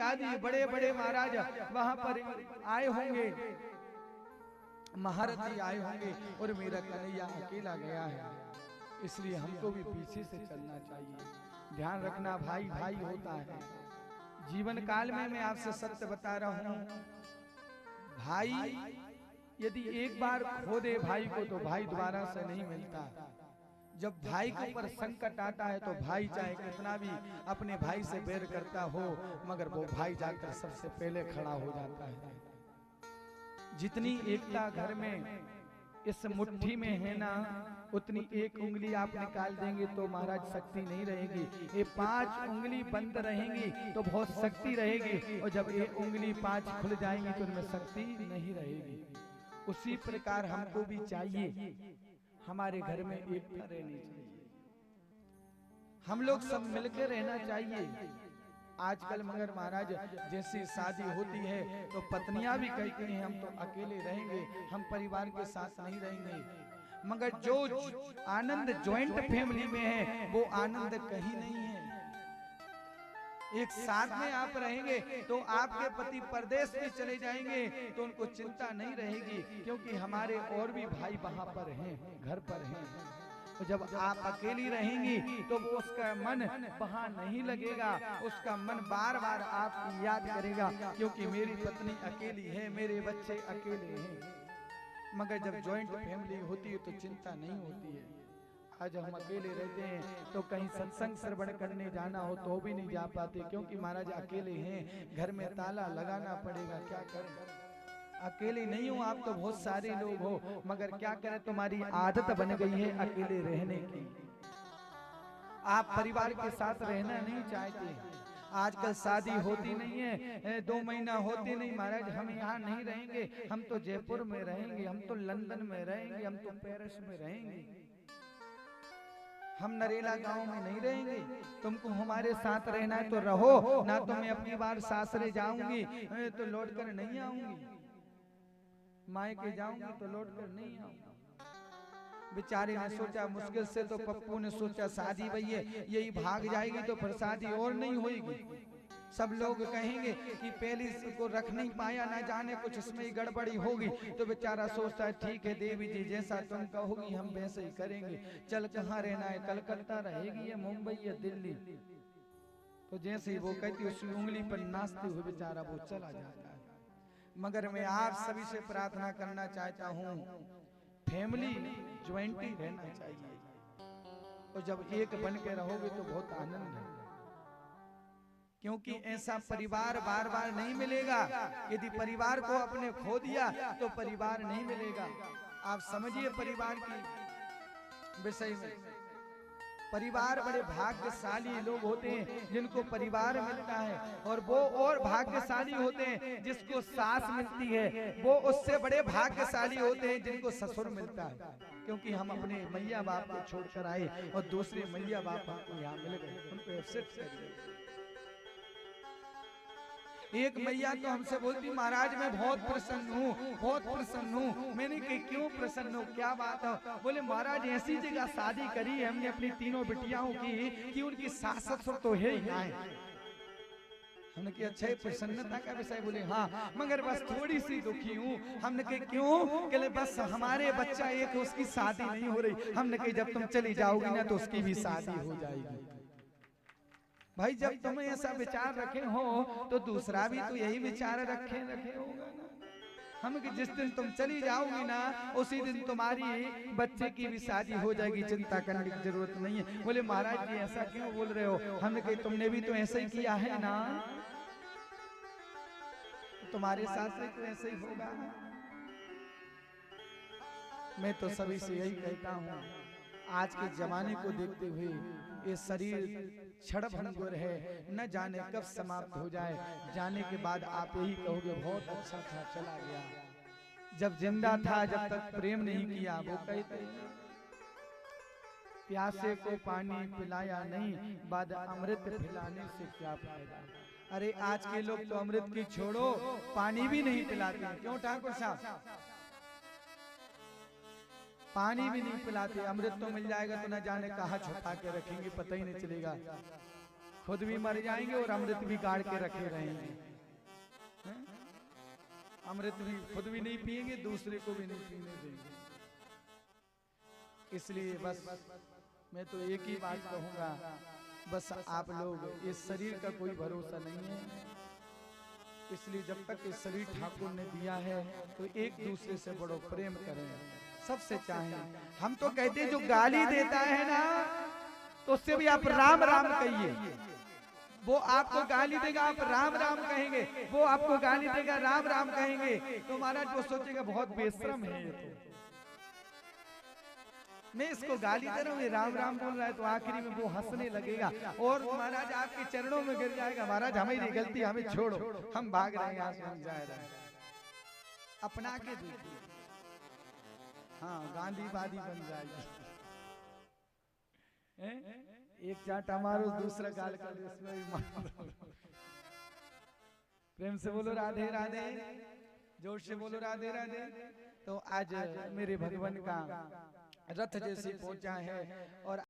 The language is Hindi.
आदि बड़े बड़े महाराज वहां पर आए होंगे, महारथी आए होंगे और मेरा कन्हैया अकेला गया है। इसलिए हमको भी पीछे से चलना चाहिए। ध्यान रखना, भाई भाई होता है। जीवन काल में मैं आपसे सत्य बता रहा हूं, भाई यदि एक बार खो दे भाई को तो भाई दोबारा से नहीं मिलता। जब भाई के ऊपर संकट आता है तो भाई चाहे कितना भी अपने भाई से बैर करता हो, मगर वो भाई जाकर सबसे पहले खड़ा हो जाता है। जितनी एकता घर में इस मुट्ठी में है ना, उतनी एक उंगली आप निकाल देंगे तो महाराज शक्ति नहीं रहेगी। ये 5 उंगली बंद रहेंगी तो बहुत शक्ति रहेगी, और जब ये उंगली 5 खुल जाएंगी तो उनमें शक्ति नहीं रहेगी। उसी प्रकार हमको भी चाहिए, हमारे घर में एकता रहनी चाहिए, हम लोग सब मिलकर रहना चाहिए। आजकल मगर महाराज जैसी शादी होती है तो पत्नियां भी कहती हैं हम तो अकेले रहेंगे, हम परिवार के साथ नहीं रहेंगे। मगर जो आनंद ज्वाइंट फैमिली में है वो आनंद कहीं नहीं है। एक साथ में आप रहेंगे तो आपके पति परदेश में चले जाएंगे तो उनको चिंता नहीं रहेगी, क्योंकि हमारे और भी भाई वहां पर हैं, घर पर हैं। तो जब आप अकेली रहेंगी तो वो उसका मन वहां नहीं लगेगा, उसका मन बार बार आपकी याद करेगा, क्योंकि मेरी पत्नी अकेली है, मेरे बच्चे अकेले हैं। मगर जब जॉइंट फैमिली होती है तो चिंता नहीं होती है। आज हम अकेले रहते हैं तो कहीं सत्संग श्रवण करने जाना हो तो भी नहीं जा पाते, क्योंकि महाराज अकेले हैं, घर में ताला लगाना पड़ेगा, क्या करें। अकेले नहीं हो आप तो बहुत सारे लोग हो, मगर क्या करें, तुम्हारी आदत बन गई है अकेले रहने की। आप परिवार के साथ रहना नहीं चाहते। आजकल शादी होती नहीं है, 2 महीना होते नहीं, महाराज हम यहाँ नहीं रहेंगे, हम तो जयपुर में रहेंगे, हम तो लंदन में रहेंगे, हम तो पेरिस में रहेंगे, हम नरेला गांव में नहीं रहेंगे। तुमको हमारे साथ रहना है तो रहो, ना तो मैं अपनी बार सासरे जाऊंगी तो लौट कर नहीं आऊंगी, मायके जाऊंगी तो लौट कर नहीं आऊंगी। बेचारे ने सोचा, मुश्किल से तो पप्पू ने सोचा शादी भई है, यही भाग जाएगी तो फिर शादी और नहीं होगी। सब लोग कहेंगे कि पहली को रख नहीं पाया, ना जाने कुछ इसमें ही गड़बड़ी होगी। तो बेचारा सोचता है ठीक है देवी जी जैसा तुम कहोगी हम वैसे ही करेंगे। चल कहाँ रहना है, कलकत्ता रहेगी या मुंबई या दिल्ली। तो जैसे ही वो कहती उसकी उंगली पर नाचते हुए बेचारा वो चला जाता है। मगर मैं आप सभी से प्रार्थना करना चाहता हूँ, फैमिली ज्वाइंट ही रहना चाहिए, और जब एक बन के रहोगे तो बहुत आनंद है, क्योंकि ऐसा परिवार बार बार नहीं मिलेगा। यदि परिवार को अपने खो दिया तो परिवार नहीं मिलेगा। आप समझिए परिवार की विषय में, परिवार बड़े भाग्यशाली लोग होते हैं जिनको परिवार मिलता है, और वो और भाग्यशाली होते हैं जिसको सास मिलती है, वो उससे बड़े भाग्यशाली होते हैं जिनको ससुर मिलता है। क्योंकि हम अपने मैया बाप को छोड़कर आए और दूसरे मैया बाप हमको यहाँ मिल गए, उनको एक्सेप्ट करिए। एक मैया तो हमसे बोलती महाराज मैं बहुत प्रसन्न हूँ, बहुत प्रसन्न हूँ। मैंने कही क्यों प्रसन्न हो, क्या बात है। बोले महाराज ऐसी जगह शादी करी है हमने अपनी तीनों बिटियाओं की कि उनकी सास ससुर तो है ही नहीं। हमने कहा अच्छा प्रसन्नता का विषय। बोले हाँ, मगर बस थोड़ी सी दुखी हूँ। हमने कहा क्यों, कहले बस हमारे बच्चा एक उसकी शादी नहीं हो रही। हमने कहा जब तुम चली जाओगी ना तो उसकी भी शादी हो जाएगी। भाई जब तुम ऐसा विचार रखे हो तो दूसरा भी तो यही विचार रखे होगा ना। हम कि जिस दिन तुम चली जाओगी ना उसी दिन तुम्हारी बच्चे की भी शादी हो जाएगी, चिंता करने की जरूरत नहीं है। बोले महाराज जी ऐसा क्यों बोल रहे हो। हमने कहा तुमने भी तो ऐसा ही किया है ना, तुम्हारे साथ तो ऐसे ही होगा। मैं तो सभी से यही कहता हूँ, आज के जमाने को देखते हुए ये शरीर क्षणभंगुर है, न जाने कब समाप्त हो जाए। जाने के बाद आप यही कहोगे बहुत अच्छा था चला गया। जब जिंदा था जब तक प्रेम नहीं किया, वो कहते प्यासे को पानी पिलाया नहीं, बाद अमृत पिलाने से क्या फायदा। अरे आज के लोग तो अमृत की छोड़ो पानी भी नहीं पिलाते। क्यों ठाकुर साहब, पानी भी नहीं पिलाते। अमृत तो मिल जाएगा तो न जाने कहाँ छुपा के रखेंगे, पता ही नहीं चलेगा। खुद भी मर जाएंगे और अमृत भी गाड़ के रखे रहेंगे। हैं? अमृत भी खुद भी नहीं पिएंगे, दूसरे को भी नहीं पीने देंगे। इसलिए बस मैं तो एक ही बात कहूंगा, बस आप लोग, इस शरीर का कोई भरोसा नहीं है, इसलिए जब तक इस शरीर ठाकुर ने दिया है तो एक दूसरे से बड़ो प्रेम करें, सबसे चाहें। हम तो कहते हैं जो गाली देता है ना, तो उससे भी आप राम राम कहिए। वो आपको गाली देगा, आप राम राम कहेंगे, वो आपको गाली देगा, राम राम कहेंगे, तो महाराज वो सोचेगा बहुत बेशरम है ये तो, मैं इसको गाली दे रहा हूँ, ये राम राम बोल रहा है, तो आखिरी में वो हंसने लगेगा और महाराज आपके चरणों में गिर जाएगा, महाराज हमारी गलती, हमें छोड़ो, हम भाग रहे हैं, यहाँ से हम जा रहे हैं। अपना के देखिए, हाँ गांधीवादी बन जाएगा। एक चाटा मारो, दूसरा गाल कर दो, इसमें भी मारो। प्रेम से बोलो राधे राधे, जोर से बोलो राधे राधे। तो आज मेरे भगवान का रथ जैसे पहुंचा है और